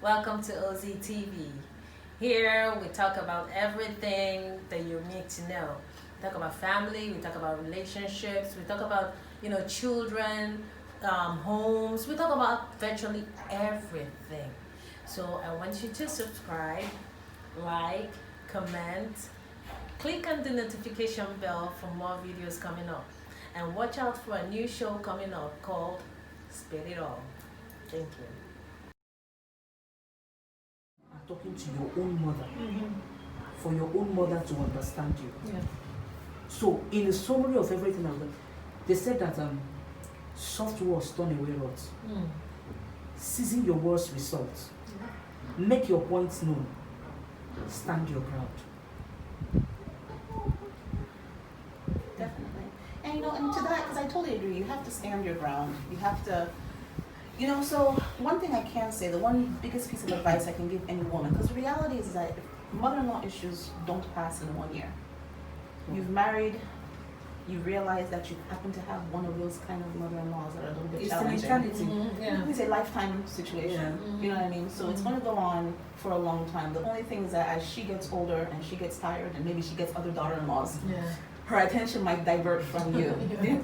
Welcome to OZ TV. Here we talk about everything that you need to know. We talk about family, we talk about relationships, we talk about children, homes. We talk about virtually everything. So I want you to subscribe, like, comment, click on the notification bell for more videos coming up. And watch out for a new show coming up called Spit It All. Thank you. I'm talking to your own mother, for your own mother to understand you. Yeah. So, in the summary of everything I've done, they said that soft words turn away wrath. Season your words with salt. Make your points known. Stand your ground. Definitely. And and to that, because I totally agree, you have to stand your ground. You have to, so one thing I can say, the one biggest piece of advice I can give any woman, because the reality is that mother-in-law issues don't pass in 1 year. You've married, you realize that you happen to have one of those kind of mother-in-laws that are a little bit challenging. It's a lifetime situation. You know what I mean? So it's going to go on for a long time. The only thing is that as she gets older and she gets tired and maybe she gets other daughter-in-laws, her attention might divert from you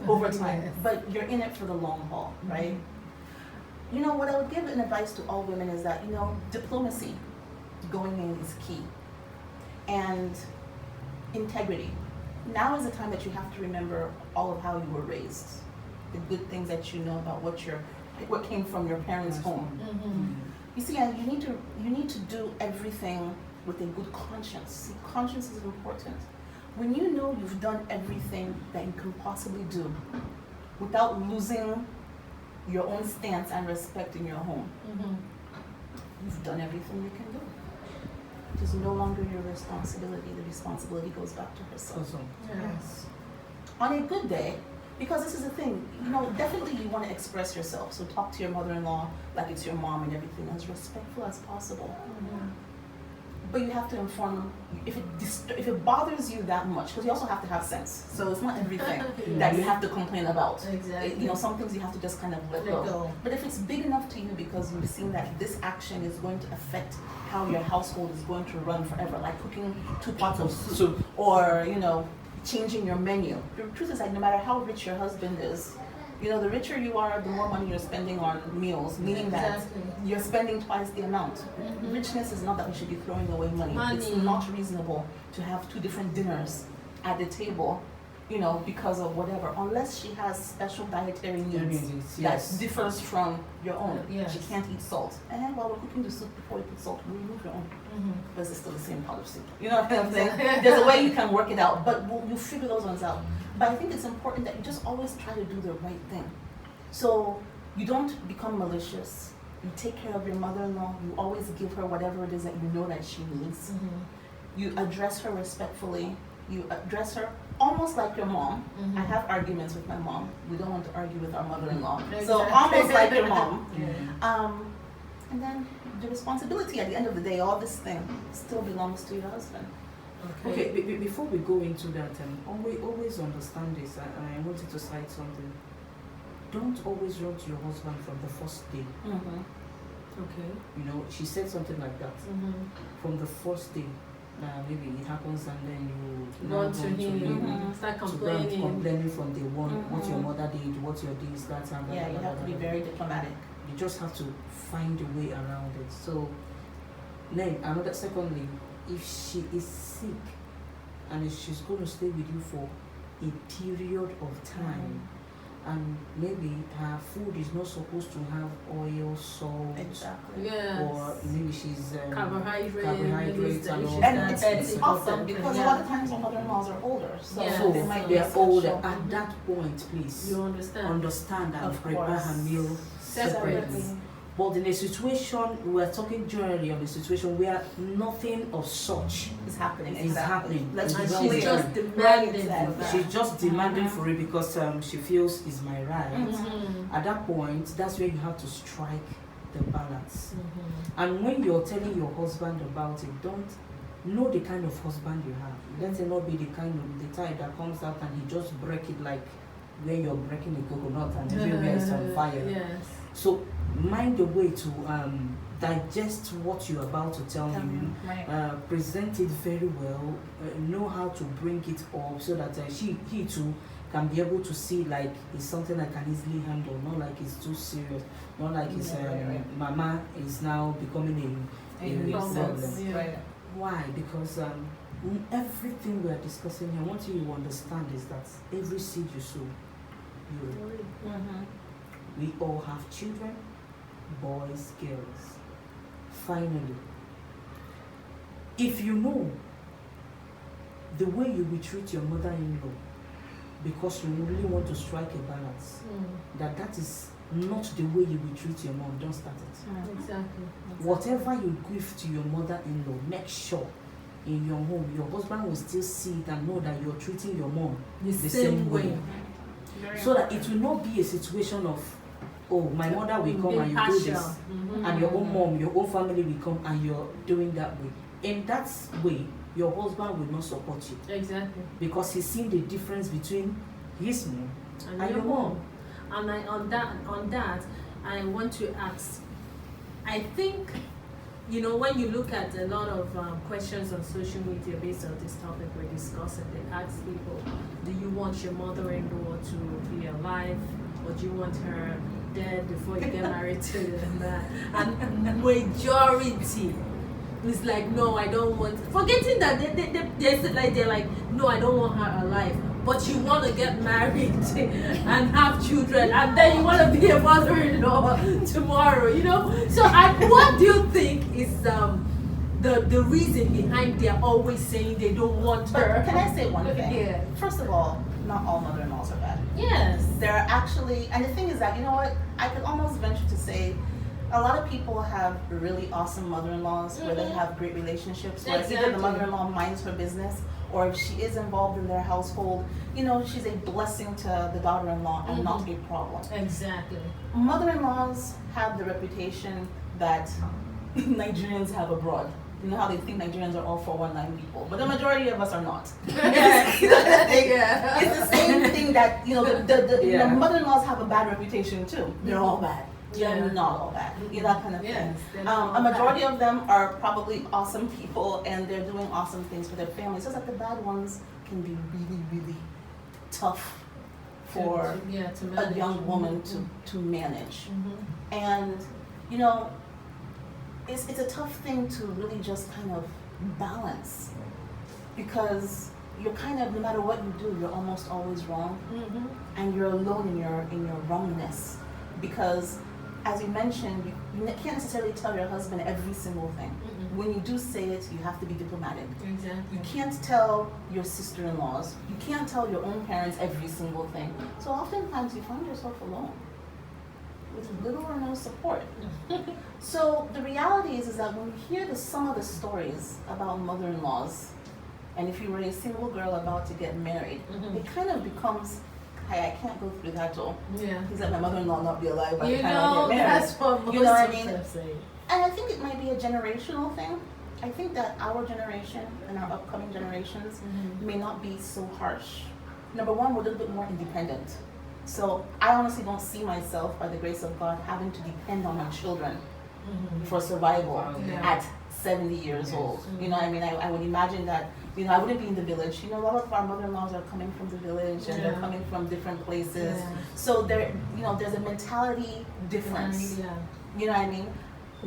over time. But you're in it for the long haul, right? What I would give an advice to all women is that, diplomacy going in is key. And integrity. Now is the time that you have to remember all of how you were raised, the good things that you know about what came from your parents' home. You see, and you need to do everything with a good conscience. See, conscience is important. When you know you've done everything that you can possibly do without losing your own stance and respect in your home, you've done everything you can do. It is no longer your responsibility. The responsibility goes back to herself. Yes. On a good day, because this is the thing, definitely you want to express yourself. So talk to your mother-in-law like it's your mom and everything, as respectful as possible. But you have to inform them if it bothers you that much, because you also have to have sense. So it's not everything that you have to complain about. Exactly. Some things you have to just kind of let go. But if it's big enough to you because you've seen that this action is going to affect how your household is going to run forever, like cooking 2 pots of soup, or changing your menu. The truth is that no matter how rich your husband is, the richer you are, the more money you're spending on meals, meaning that you're spending twice the amount. Richness is not that we should be throwing away money. It's not reasonable to have 2 different dinners at the table, because of whatever, unless she has special dietary needs that differs from your own. She can't eat salt. And while we're cooking the soup, before you put salt, we remove your own. Because it's still the same pot of soup. You know what I'm saying? There's a way you can work it out, but you figure those ones out. But I think it's important that you just always try to do the right thing. So you don't become malicious. You take care of your mother-in-law. You always give her whatever it is that you know that she needs. You address her respectfully. You address her almost like your mom. I have arguments with my mom. We don't want to argue with our mother-in-law. So almost like your mom. And then the responsibility at the end of the day, all this thing still belongs to your husband. Okay, before we go into that, always understand this. I wanted to cite something. Don't always run to your husband from the first day. Okay. She said something like that. From the first day. Maybe it happens and then you Run to him, start complaining from day one. What your mother did, what your this, that, and that. Yeah, you have to be very diplomatic. You just have to find a way around it. So, then secondly, if she is sick and if she's going to stay with you for a period of time, and maybe her food is not supposed to have oil, salt, or maybe she's carbohydrates and all. And it's awesome because a lot of times our mother-in-laws are older, so they're older. At that point, please you understand and of prepare course. her meal separately. But in a situation, we're talking generally on a situation where nothing of such is happening. Let's be she's clear. just demanding for that. She's just demanding for it because she feels it's my right. At that point, that's where you have to strike the balance. And when you're telling your husband about it, don't know the kind of husband you have. Let it not be the type that comes out and he just break it like when you're breaking a coconut and everywhere is on fire. Yes. So mind the way to digest what you're about to tell him, Right. present it very well, know how to bring it up so that he too can be able to see like it's something I can easily handle, not like it's too serious, not like it's mama is now becoming a problem. Yeah. Right. Why? Because everything we are discussing here, one thing you understand is that every seed you sow, you reap. Mm-hmm. We all have children, boys, girls. Finally, if you know the way you will treat your mother-in-law because you really want to strike a balance, that is not the way you will treat your mom, don't start it. Exactly. Whatever you give to your mother-in-law, make sure in your home, your husband will still see it and know that you're treating your mom The the same way. so that it will not be a situation of, oh, my mother will come and you do this, and your own mom, your own family will come and you're doing that way. In that way, your husband will not support you Exactly. because he's seen the difference between his mom and your mom. And on that, I want to ask. I think, when you look at a lot of questions on social media based on this topic we're discussing, they ask people, do you want your mother-in-law to be alive, or do you want her dead before you get married to the man? And majority is like, no, I don't want. Forgetting that they're like, no, I don't want her alive. But you want to get married and have children, and then you want to be a mother-in-law tomorrow, So, what do you think is the reason behind they're always saying they don't want her? But can I say one thing? Yeah. First of all, not all mother-in-laws are bad. Yes. There are actually, and the thing is that, you know what, I could almost venture to say a lot of people have really awesome mother-in-laws where they have great relationships, where either Exactly. the mother-in-law minds her business, or if she is involved in their household, she's a blessing to the daughter-in-law and not a problem. Exactly. Mother-in-laws have the reputation that Nigerians have abroad. You know how they think Nigerians are all 419 people, but the majority of us are not. Yeah. It's the same thing that, the mother-in-laws have a bad reputation too. They're all bad. They're not all bad. That kind of Yes, thing. they're not A all majority bad. of them are probably awesome people and they're doing awesome things for their families. It's just that the bad ones can be really, really tough for to a manage. young woman to manage. And it's a tough thing to really just kind of balance, because you're kind of, no matter what you do, you're almost always wrong, and you're alone in your wrongness, because as you mentioned, you can't necessarily tell your husband every single thing. When you do say it, you have to be diplomatic. Exactly. You can't tell your sister-in-laws, you can't tell your own parents every single thing. So oftentimes you find yourself alone with little or no support. So the reality is that when you hear some of the stories about mother-in-laws, and if you were a single girl about to get married, it kind of becomes, hey, I can't go through that all. Yeah. Please let my mother-in-law not be alive by the time I get married. That's what most You know what I of mean? them say. And I think it might be a generational thing. I think that our generation and our upcoming generations may not be so harsh. Number one, we're a little bit more independent. So I honestly don't see myself, by the grace of God, having to depend on my children for survival at 70 years old. You know what I mean? I would imagine that, I wouldn't be in the village. A lot of our mother-in-laws are coming from the village and they're coming from different places. Yeah. So there's a mentality difference. Yeah. You know what I mean?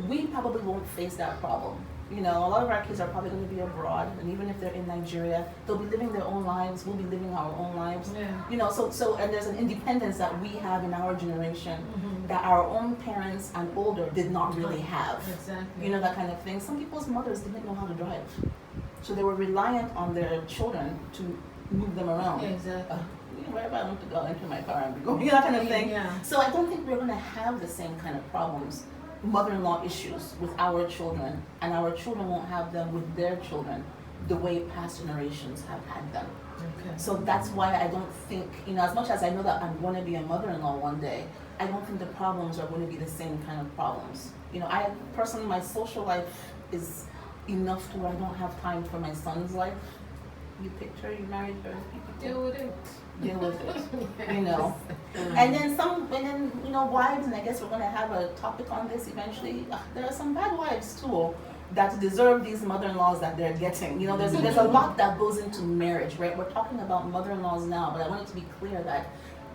We probably won't face that problem. A lot of our kids are probably going to be abroad, and even if they're in Nigeria, they'll be living their own lives. We'll be living our own lives. Yeah. So and there's an independence that we have in our generation that our own parents and older did not really have. Exactly. That kind of thing. Some people's mothers didn't know how to drive, so they were reliant on their children to move them around. Exactly. Wherever I want to go, I'll enter my car and be going. That kind of thing. Yeah. So I don't think we're going to have the same kind of problems, mother-in-law issues with our children, and our children won't have them with their children the way past generations have had them. Okay. So that's why I don't think, as much as I know that I'm going to be a mother-in-law one day, I don't think the problems are going to be the same kind of problems. I personally, my social life is enough to where I don't have time for my son's life. You picture, you married her, you Deal with it. deal with it, you know. And then wives, and I guess we're gonna have a topic on this eventually. There are some bad wives too that deserve these mother-in-laws that they're getting. You know, there's a lot that goes into marriage, right? We're talking about mother-in-laws now, but I want it to be clear that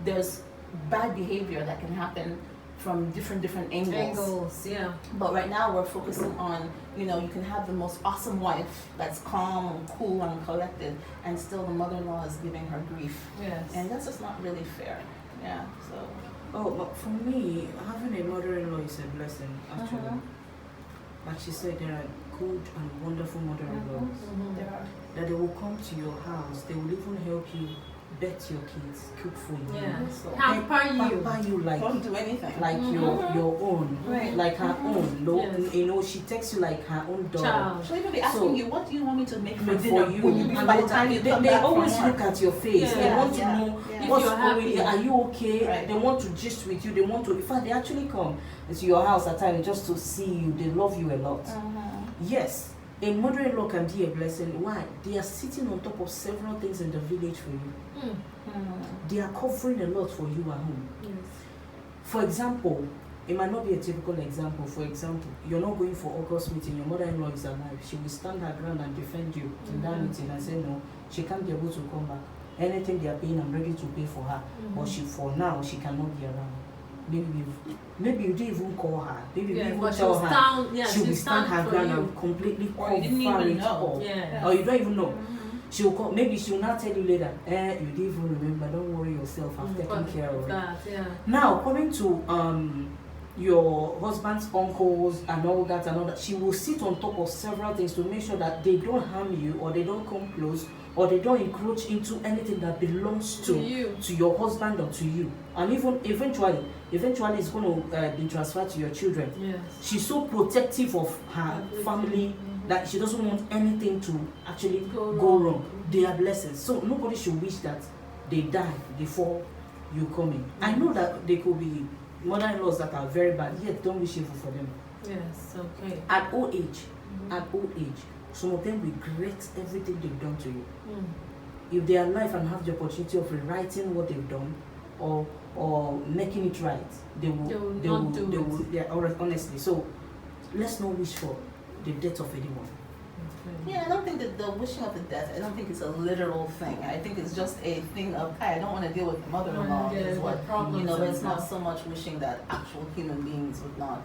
there's bad behavior that can happen from different angles. Yeah. But right now we're focusing on, you can have the most awesome wife that's calm and cool and collected, and still the mother-in-law is giving her grief. Yes. And that's just not really fair. Yeah, so. Oh, but for me, having a mother-in-law is a blessing, actually. Like she said, there are good and wonderful mother-in-laws. There are. That they will come to your house, they will even help you bet your kids, cook for you. Yeah. So, Pamper you. Pamper you don't do anything. like your own, Right. like her own. Yes. She takes you like her own daughter. Child. She'll even be asking you, what do you want me to make for For dinner you, when by the time you come they back always from look work? at your face. Yeah. They want to Yeah. know Yeah. what's If you're going happy. on. Are you okay? Right. They want to gist with you. They want to. In fact, they actually come to your house at times just to see you. They love you a lot. Yes, a mother-in-law can be a blessing. Why? They are sitting on top of several things in the village for you. They are covering a lot for you at home. Yes. For example, it might not be a typical example. For example, you're not going for August meeting, your mother-in-law is alive. She will stand her ground and defend you in that meeting and say, no, she can't be able to come back. Anything they are paying, I'm ready to pay for her. But for now, she cannot be around. Maybe you didn't even call her. Maybe you didn't even tell her. She will stand her ground and completely Or cover you didn't even it know. up. Yeah. Or you don't even know. She will call, maybe she will not tell you later, you didn't even remember, don't worry yourself, I've taken care of it. That, yeah. Now, coming to your husband's uncles and all that, she will sit on top of several things to make sure that they don't harm you, or they don't come close, or they don't encroach into anything that belongs to your husband or to you. And even eventually it's going to be transferred to your children. Yes. She's so protective of her family that she doesn't want anything to actually go wrong. They are blessings. So nobody should wish that they die before you come in. I know that there could be mother-in-laws that are very bad, yet don't wish evil for them. Yes, okay. At old age, some of them regret everything they've done to you. If they are alive and have the opportunity of rewriting what they've done or making it right, they will honestly. So let's not wish for the death of anyone. Yeah, I don't think that the wishing of the death, I don't think it's a literal thing. I think it's just a thing of, hey, I don't want to deal with the mother-in-law. Is what, but it's not so much wishing that actual human beings would not,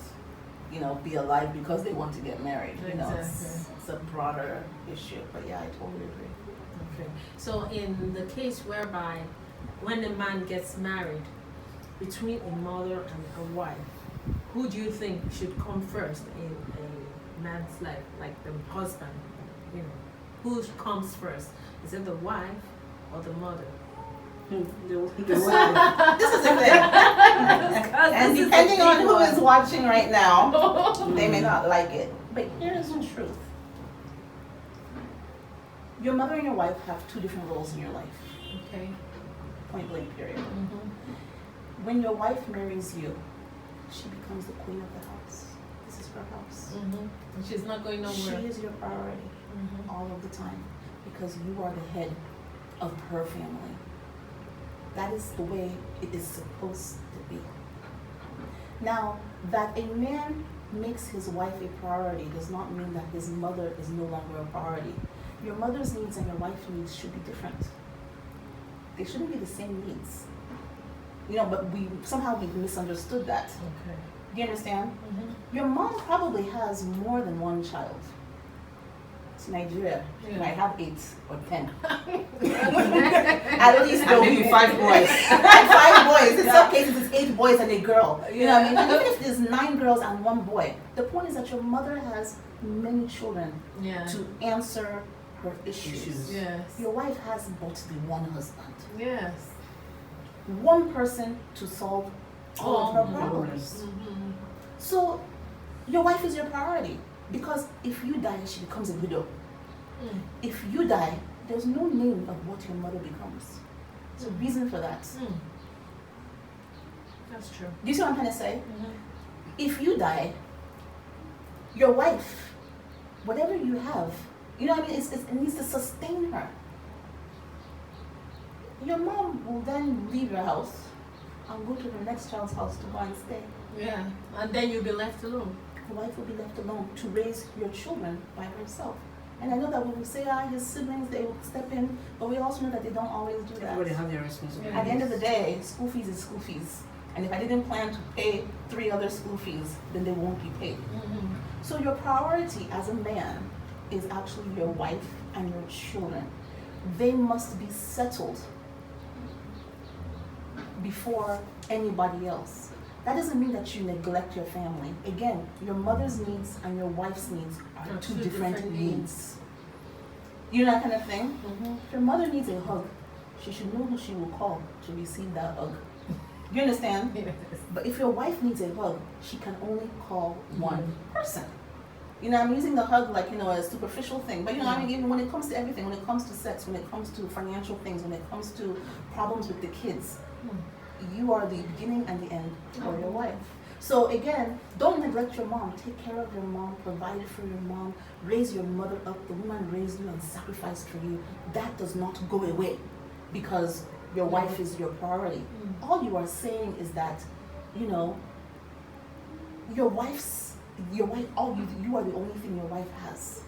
be alive because they want to get married. It's a broader issue. But yeah, I totally agree. Okay. So in the case whereby when a man gets married, between a mother and a wife, who do you think should come first in a man's life, like the husband? Who comes first? Is it the wife or the mother? The wife. This is the thing. And depending on who is watching right now, they may not like it. But here's the truth. Your mother and your wife have two different roles in your life. Okay. Point blank, period. When your wife marries you, she becomes the queen of the house. This is her house. And she's not going nowhere. She is your priority all of the time because you are the head of her family. That is the way it is supposed to be. Now, that a man makes his wife a priority does not mean that his mother is no longer a priority. Your mother's needs and your wife's needs should be different. They shouldn't be the same needs. But we misunderstood that. Okay. Do you understand? Your mom probably has more than one child. It's Nigeria. She might have 8 or 10. At least there will be 5 boys. 5 boys. In some cases, it's 8 boys and a girl. You know what I mean? And even if there's 9 girls and 1 boy, the point is that your mother has many children to answer her issues. Yes. Your wife has but the one husband. Yes. One person to solve all of her problems. So your wife is your priority because if you die, she becomes a widow. If you die, there's no name of what your mother becomes. There's a reason for that. That's true. Do you see what I'm trying to say? If you die, your wife, whatever you have, it needs to sustain her. your mom will then leave your house and go to her next child's house to go and stay. Yeah. And then you'll be left alone. The wife will be left alone to raise your children by herself. And I know that when we say, his siblings, they will step in, but we also know that they don't always do that. Everybody have their responsibilities. At the end of the day, school fees is school fees. And if I didn't plan to pay 3 other school fees, then they won't be paid. Mm-hmm. So your priority as a man is actually your wife and your children. They must be settled before anybody else. That doesn't mean that you neglect your family. Again, your mother's needs and your wife's needs are two different needs. You know that kind of thing? Mm-hmm. If your mother needs a hug, she should know who she will call to receive that hug. You understand? Yes. But if your wife needs a hug, she can only call one person. You know, I'm using the hug like, a superficial thing. But I mean, even when it comes to everything, when it comes to sex, when it comes to financial things, when it comes to problems with the kids, you are the beginning and the end for your wife. So again, don't neglect your mom. Take care of your mom, provide for your mom, raise your mother up. The woman raised you and sacrificed for you. That does not go away because your wife is your priority. All you are saying is that, your wife, you are the only thing your wife has.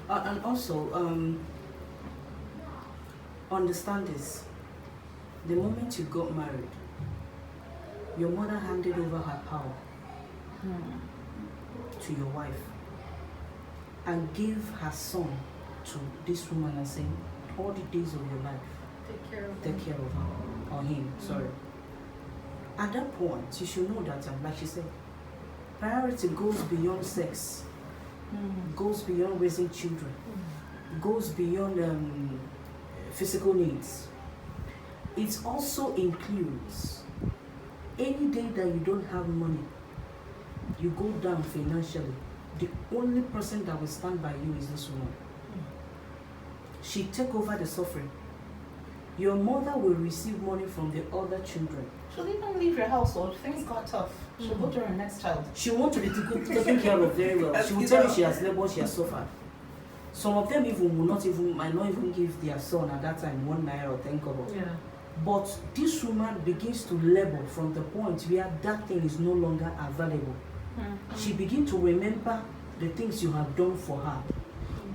And also, understand this. The moment you got married, your mother handed over her power to your wife and gave her son to this woman and saying, all the days of your life, take care of her, or him, sorry. At that point, you should know that, like she said, priority goes beyond sex, goes beyond raising children, goes beyond physical needs. It also includes any day that you don't have money, you go down financially, the only person that will stand by you is this woman. She take over the suffering. Your mother will receive money from the other children. She'll even leave your household. Things got tough. She'll go to her next child. She wants to be taken care of very well. She will tell you she has labored, she has suffered. Some of them might not even give their son at that time 1 naira or 10 kobo. Yeah. But this woman begins to labor from the point where that thing is no longer available. She begins to remember the things you have done for her.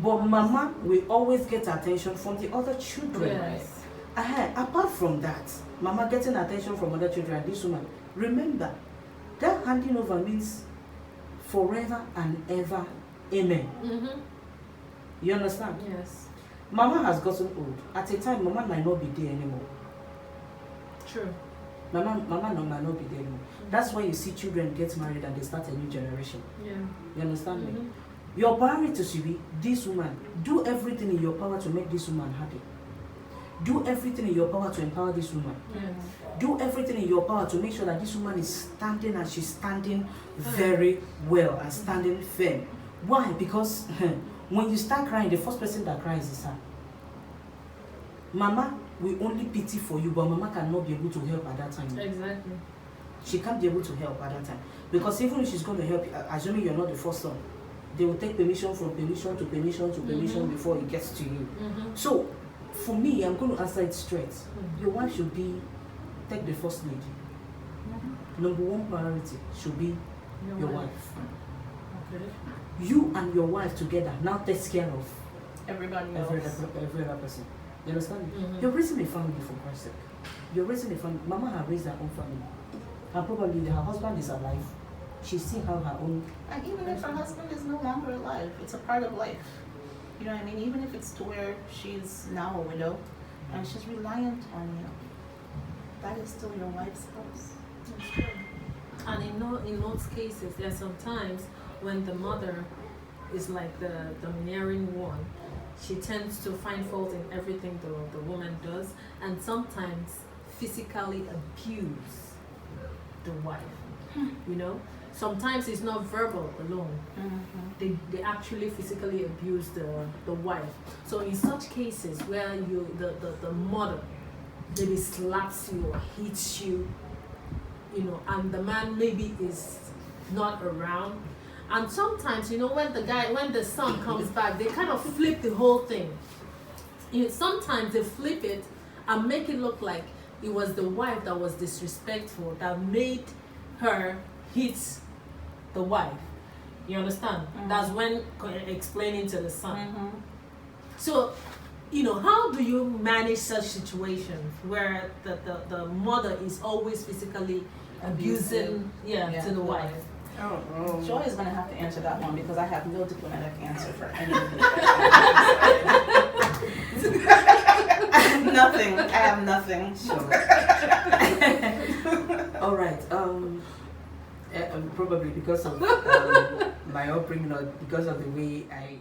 But mama will always get attention from the other children. Yes. Apart from that, mama getting attention from other children and this woman, remember, that handing over means forever and ever, amen. You understand? Yes. Mama has gotten old. At a time, mama might not be there anymore. True. Mama might not be there anymore. That's why you see children get married and they start a new generation. Yeah. You understand me? Your priority should be this woman. Do everything in your power to make this woman happy. Do everything in your power to empower this woman. Yes. Do everything in your power to make sure that this woman is standing and she's standing very well and standing firm. Why? Because when you start crying, the first person that cries is her. Mama will only pity for you, but mama cannot be able to help at that time. Exactly. She can't be able to help at that time. Because even if she's going to help you, assuming you're not the first son, they will take permission from permission to permission to permission before it gets to you. So, for me, I'm going to answer it straight. Your wife should take the first lead. Number one priority should be your wife. Okay. You and your wife together now takes care of Everybody else. every other person. You understand? You're raising a family for Christ's sake. You're raising a family. Mama has raised her own family. And probably her husband is alive. She still have her own. And even if her husband is no longer alive, it's a part of life. You know what I mean? Even if it's to where she's now a widow and she's reliant on you, that is still your wife's house. That's true. And in most cases, there are some times when the mother is like the domineering one. She tends to find fault in everything the woman does, and sometimes physically abuse the wife. Sometimes it's not verbal alone. They actually physically abuse the wife. So in such cases where the mother maybe slaps you or hits you, and the man maybe is not around. And sometimes, when the son comes back, they kind of flip the whole thing. sometimes they flip it and make it look like it was the wife that was disrespectful that made her hit the wife. You understand? That's when explaining to the son. So, how do you manage such situations where the mother is always physically abusing to the wife? Oh. Joy is going to have to answer that one because I have no diplomatic answer for any of these. I have nothing. Sure. All right. Probably because of my upbringing or because of the way I